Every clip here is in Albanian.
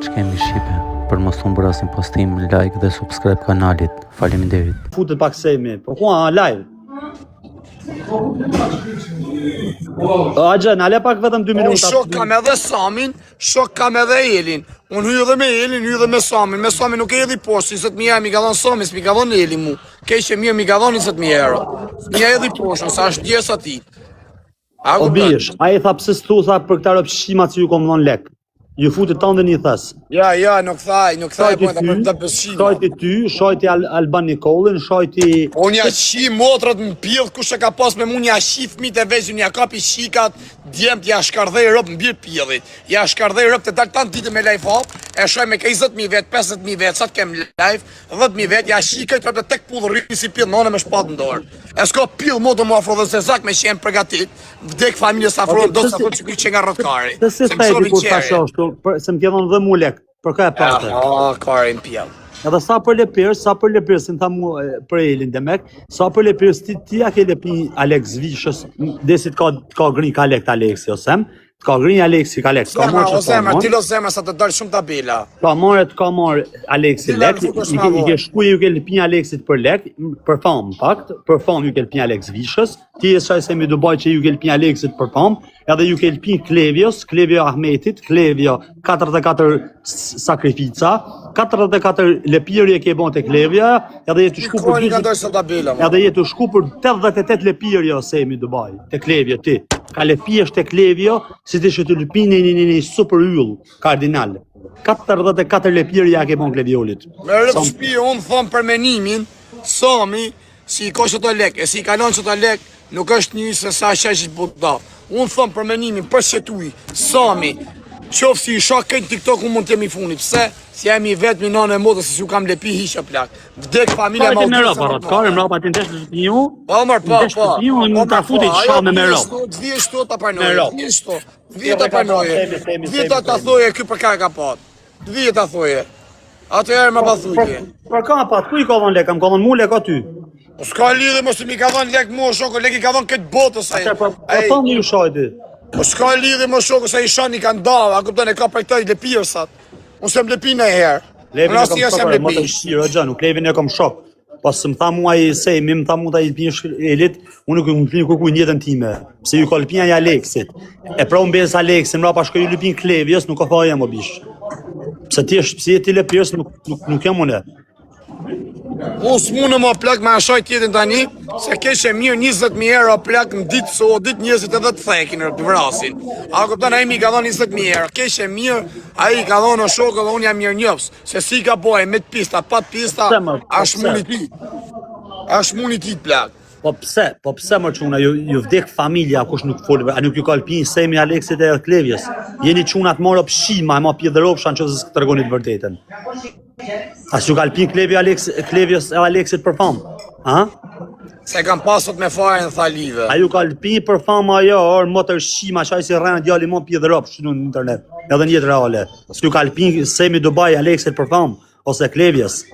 që kemi Shqipe, për mos të bërë asin postim, like dhe subscribe kanalit. Faleminderit. Futet pak semi, po ku live? Agja, nale pak vetëm 2 minuta. Unë shok kam edhe Samin, shok kam edhe Elin. Unë hyj dhe me Elin, hyj dhe me Samin. Me Samin nuk e edhi poshtë, 20.000 euro mi ka dhënë Sami, s'mi ka dhënë Elin mu. Keqe mirë mi ka dhënë 20.000 euro. S'mi ja edhi poshtë, sa është djesa ti. O bish, a i tha pse s'thu tha për këta rëpshimat që ju kom dhënë lek. Ju futet tënde një thas. Ja, nuk thaj, po ta për të beshima. Shojti ty, shojti Alban Nikolin, shojti... Unë ja shi motrat në pjellë, kush e ka pas me mu, ja shi fmit e vezhin, ja kapi shikat, djemt, ja shkardhej rëp në birë pjellit. Ja shkardhej rëp të dalë tanë ditë me live hop, e shoj me ka 20.000 vet, 50.000 vet, sa të kem live, 10.000 vet, ja shikaj të tek pullë rripi si pjellë nëne me shpat në dorë. E s'ka pjellë mo të mu afro dhe se zak me qenë pregatit, vdek familjes afro, do të thot që kuj që nga rëtkari. Se thejti kur ta shoshtu, se më tjedhon dhe mu lek, për ka e pate. Kari në pjellë. Edhe sa për lepirës, si në tha mu për Elin Demek, sa për lepirës ti a ke lepi Alex Vishës, desit ka grin ka lek të Alexi, osem, ka grin Alexi ka lek, ka morë që ta morë. Ti lo zemra sa të dalë shumë tabela. Ka morë Alexi lek, i ke shkuj ju ke lpin Alexit për lek, për famë fakt, për famë ju ke lpin Alex Vishës, ti e shaj se mi Dubai që ju ke lpin Alexit për famë, edhe ju ke lpin Klevio Ahmetit, Klevio 44 sakrifica, 44 lepirje ke bon të Klevja, edhe jetë shku për 88 lepirje ose mi Dubai, të Klevjo ti. Ka lepjesh të Klevjo, si të shëtë lëpine një super yll, kardinal. 44 lepirje ke bon Klevjolit. Me rëpë shpi, unë thëmë për menimin, Sami, si i ka që të lek, e si i kanon që të lek, nuk është një se sa sheshit buda. Unë thëmë për menimin, për shetuj, Sami, qofë si i shak kënë TikTok unë mund të jemi funit, pse? Si jemi vetë mi nanë e modës, si ju kam lepi hisha plak. Vdek familja ma u me rëpa, kare më rëpa të ndesh të një. Pa, Në të futit shame me rëpa. Dhvije shto të parnoje, dhvije të parnoje, dhvije të thoje, kjo për ka ka pat. Dhvije të thoje. Ato erë më bathujtje. Për ka pat, ku i ka dhën lek, më ka dhën mu lek aty. O s'ka lidhe më se mi ka dhën lek mu shoko, lek i ka dhën këtë botës aj. Po thonë ju shajti. O s'ka lidhe më shoko se i shani kanë dalë, a kupton e ka për këtaj lepirësat. Unë se më lepi në herë. Levin e kom shokër, më të shqirë, gjë, nuk Levin e kom shok. Pas më tha mua i Sejmi, më tha mua ta i lpinë Elit, unë nuk më lpinë kërkuj njëtën time. Pse ju ka lpinja i Aleksit. E pra unë besë Aleksin, mra pa shkoj ju lpinë Klevjes, nuk ka tha jem o bish. Pse ti lepirës, nuk jam une. Unë s'munë më plak me ashoj tjetin tani, se keshe mirë 20.000 euro plak në ditë, so ditë njëzit edhe të thekin të vrasin. A këpëtan a i mi ka dhonë 20.000 euro, keshe mirë, a i ka dhonë në shokë dhe unë jam mirë njëpës, se si ka boj me të pista, pa të pista, ashtë muni ti plak. Po pse më quna, ju vdek familja, kush nuk folë, a nuk ju ka lpinë Sejmi Aleksit e Klevjes. Jeni qunat morë pshima, e ma pjedhëropshan që se të regonit vërtetën. As ju ka lpinë Klevjes e Aleksit për famë, a? Se kam pasot me fare në thalive. A ju ka lpinë për famë ajo, orë më të shima, që a i si rrenë djali më pjedhëropsh në internet, edhe një jetë reale. As ju ka lpinë Sejmi Dubai Aleksit për famë, ose Klevjes.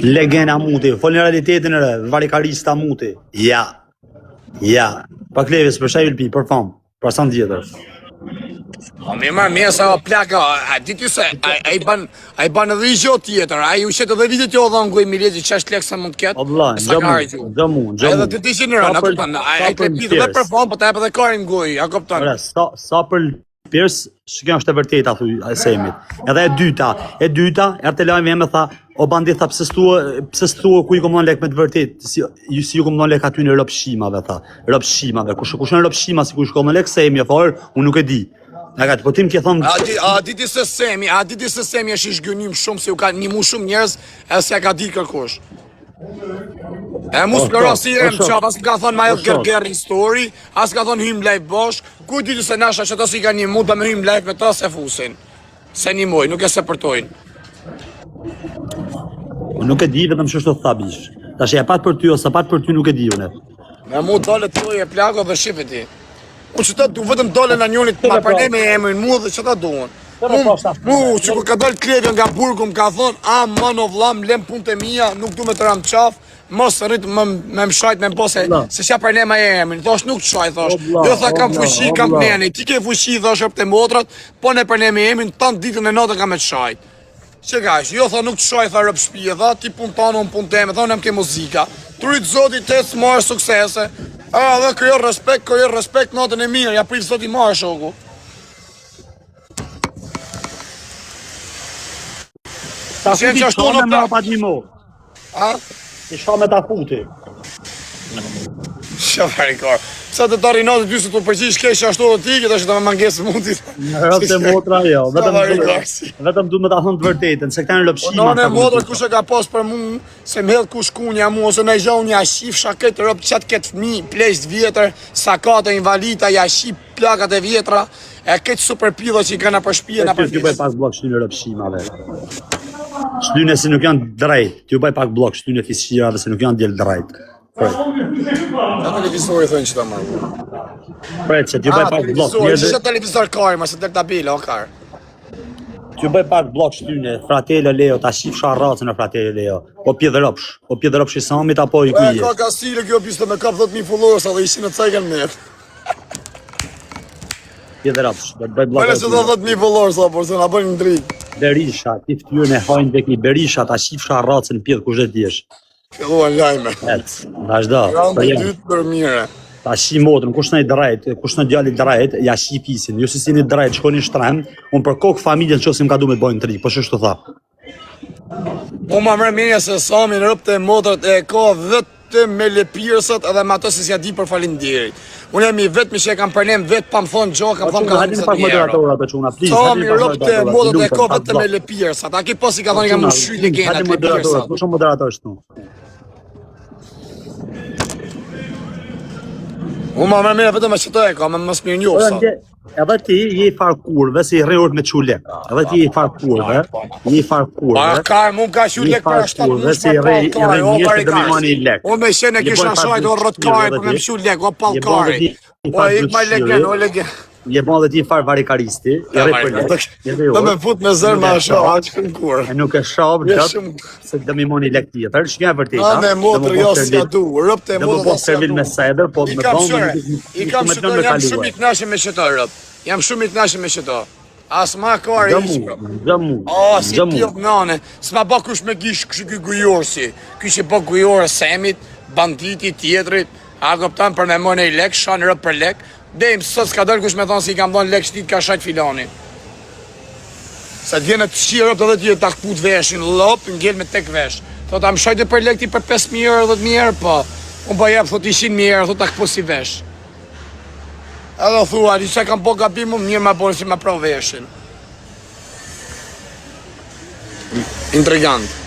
Legena muti, folë në realitetin e re, varikarista muti. Ja. Pa Klevjes për shaj lpi, për famë, për asan tjetër. Mirë sa plaka, a diti se, a i ban edhe i gjo tjetër, a i u shetë edhe vitit jo dhe në goj mileti që është lek se mund t'ket. O vla, gjëmu. Edhe të ti që në rënë, a këpëtan, a i klepit dhe për famë, po ta e për dhe karin goj, a këpëtan. Sa për Pirs, që kjo është e vërteta, thuj, Semit. Edhe e dyta, erë të lajmë e me tha, o bandit tha, pse s'thua ku i kom dhënë lek me të vërtet, si ju kom dhënë lek aty në rëpshimave, tha, rëpshimave, kush në rëpshima, si ku shkom dhënë lek Semi, e farë, unë nuk e di. Po tim t'je thonë... A diti se Semi është i shgënim shumë, se u ka një mu shumë njerëz, e se ka di kërkush. E mu s'plorasi e më qap, as më ka thonë ma jetë gërger histori, as ka thonë hymë live bosh, ku ditu se nasha që ta si ka një mund dhe me hymë live me ta se fusin. Se një moj, nuk e se përtojnë. Nuk e di, vetëm që është të thabish. Ta që e pat për ty, ose pat për ty nuk e di une. Me mu dole të toj e plako dhe shifet ti. Unë që ta du, vetëm dole në njonit ma përne me emrin mu dhe që ta duon. Mu, që ku ka dalë Klevja nga burgu më ka thonë, a man o vlam, lem punë të mija, nuk du me të ram qaf, mos rrit me mshajt me mbose se qa për ne ma emin. Thash nuk qaj, thash. Jo tha kam fushi, kam neni. Ti ke fushi, thash për të motrat, po ne për ne me emin, tanë ditën e natën kam me të shajt. Që ka ish, jo tha nuk të shaj, tha rëp shpije, tha ti pun tanë, unë pun teme, tha unë jam ke muzika. Të rritë zotit të të marrë suksese. Dhe këjo respekt natën e mirë, ja pritë zotit marrë shoku. Ta futi shone me apat një mo. A? I shka me ta futi. Shëfari kar. Sa të tari natë ty se të përqish kesh ashtu dhe ti, këtë është të me mangesë mundit. Në rëpë të motra jo, vetëm du me ta thënë të vërtetën, se këta në lëpshima. Në motra kush e ka pas për mu, se më hedhë kush kunja mu, ose në gjohë një ashif shaket rëpë qatë këtë fmi, plesht vjetër, sakate, invalita, jaship, plakat e vjetra, e këtë super pidho që i kana për shpije në përfisë. Ty bëj pak blok shtynë rëpshimave. Shtyne se nuk janë drejt, ty bëj pak blok shtyne fisqirave se nuk janë djelë drejt. Në televizori thënë që ta marrë. Pret që t'ju bëj pak blok. Televizori, që televizor kari, ma se del tabela, o kar. T'ju bëj pak blok shtyne, fratele Leo, ta shif sharracën e fratele Leo. Po pjedhëropsh i samit apo i kujes. Ka stile kjo piste me kap 10.000 followers, dhe ishin e cajken me. Pjedhëropsh, do t'bëj blok. Mële që do 10.000 followers, por se nga bëjnë në dritë. Berisha, ti ftyrën e hajnë vekni Berisha, ta shif sharracën pjedh kush dhe t'jesh. Filluan lajme. Vazhdo. Randë e dytë për mire. Ta shi motrën, kush në i drejt, kush në djalli drejt, ja shi pisin. Jo si si një drejt, shko një shtrem, unë për kokë familjen që si më ka du me të bojnë të ri, po që shtu tha. Unë ma mërë minja se Sami në rëpë të motrët e ka vetëm me lepirësat edhe me ato se si ja di për falinderit. Unë jam i vetëmi që e kam përnem vetë pa më thonë gjo, kam thonë ka 20 njerë. Sami rëpë të motrët e ka vetëm me lepirësat. A ki pas i ka thonë i kam më shy legendat lepirësat. Kush o moderator shtu? Unë ma mërë mire vetëm e që të e ka, me më smirë njohë sa. Edhe ti je i farkurve, se i rrejurt me qu lek. Edhe ti je i farkurve, A karë, mu ka qu lek për 7 mush për palkari, o barikari. O me shene kisha shajt o rëtkari për me më qu lek, o palkari. O ik ma legen, o legen. Je bon dhe ti far varikaristi, i rrej për lek. Dhe me fut me zërë ma shoh, a që në kur. E nuk e shoh, se dhe mi moni lek tjetër, shkja e vërteta. A me motrë jo s'ka du, rëpë të motrë motrë s'ka du. Me seder, po me jam shumë i knashe me qëto, rëpë. Jam shumë i knashe me qëto. As ma kari ishë. Gjamu. Si pjot nane. S'ma ba kush me gish kështë këj gujorë si. Kështë i po gujorë semit, banditi tjetrit. A goptan për me mëne i lek, shanë rëpë për lek. Dejmë sot s'ka dërë kush me thonë si i kam thonë lek shtit ka shajt filani. Se t'vjene të shqirë rëpë dhe t'je takput veshin, lopë, ngell me tek vesh. Thot, am shajtë për lek ti për 5.000 euro, 10.000 euro, po. Unë po jep, thot 100.000 euro, thot takpu si vesh. Edhe thua, di që kam po gabimu, mirë ma bërë si ma pro veshin. Intrigant.